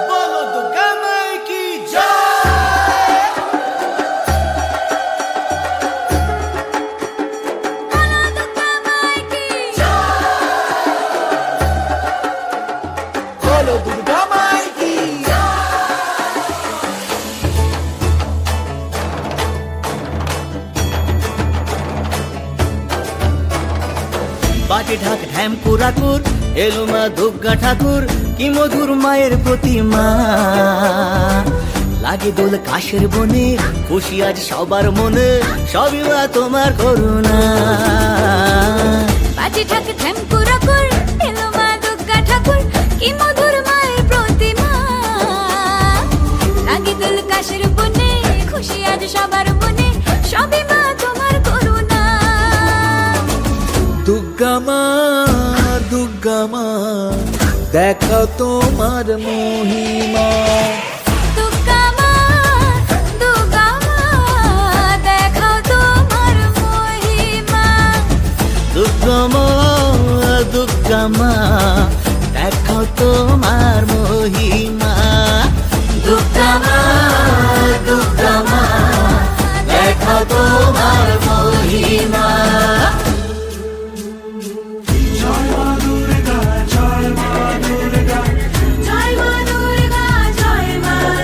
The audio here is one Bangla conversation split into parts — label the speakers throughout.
Speaker 1: बोलो दुर्गा माई की जय।
Speaker 2: बोलो दुर्गा माई की
Speaker 1: बोलो दुर्गा माई की বাজে ঢাক ঢ্যাম কুরাকুর এলো মা দুর্গা ঠাকুর কি মধুর মায়ের প্রতিমা লাগে দোল কাশের বনে খুশি আজ সবার মনে সবই মা তোমার করুণা
Speaker 2: বাজে ঢাক ঢ্যাম কুরাকুর এলো মা দুর্গা ঠাকুর কি মধুর মায়ের প্রতিমা লাগে দোল কাশের বনে খুশি আজ সবার মনে সবই মা তোমার করুণা
Speaker 3: দুর্গা মা দেখা তোমার মহিমা
Speaker 2: দুর্গা মা দেখাও তোমার মহিমা
Speaker 1: দুর্গা মা দুর্গা মা দেখো তোমার মহিমা দুর্গা মা দুর্গা মা দেখো তোমার মহিমা
Speaker 2: জয় মা দুর্গা জয় মা দুর্গা
Speaker 1: জয় মা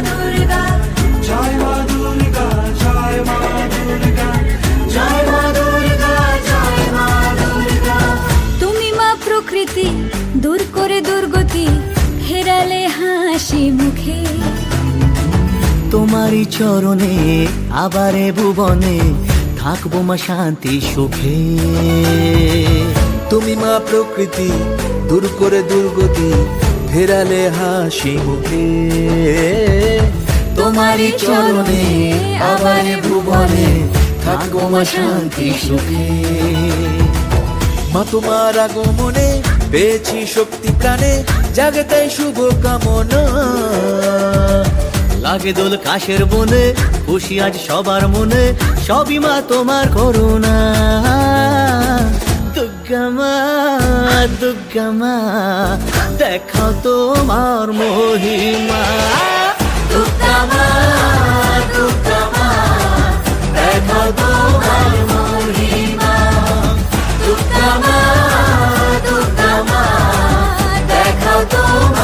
Speaker 1: দুর্গা জয় মা দুর্গা জয় মা দুর্গা জয় মা দুর্গা
Speaker 2: তুমি মা প্রকৃতি দূর করে দুর্গতি ফেরালে হাসি মুখে
Speaker 1: তোমারই চরণে আবারে ভুবনে থাকবো মা শান্তি সুখে
Speaker 3: তুমি মা প্রকৃতি দূর করে দুর্গতি ফেরালে হাসি মুখে
Speaker 1: তোমারই চরণে আবারে ভুবনে থাকবো মা শান্তি সুখে
Speaker 3: মা তোমার আগমনে পেয়েছি শক্তি প্রাণে জাগতে শুভ কামনা
Speaker 1: লাগে দোল কাশের বনে খুশি আজ সবার মনে সবই মা তোমার করুণা দুর্গা মা দেখাও তোমার মহিমা দুর্গা মা দেখাও তোমার মহিমা দুর্গা মা দেখাও তোমার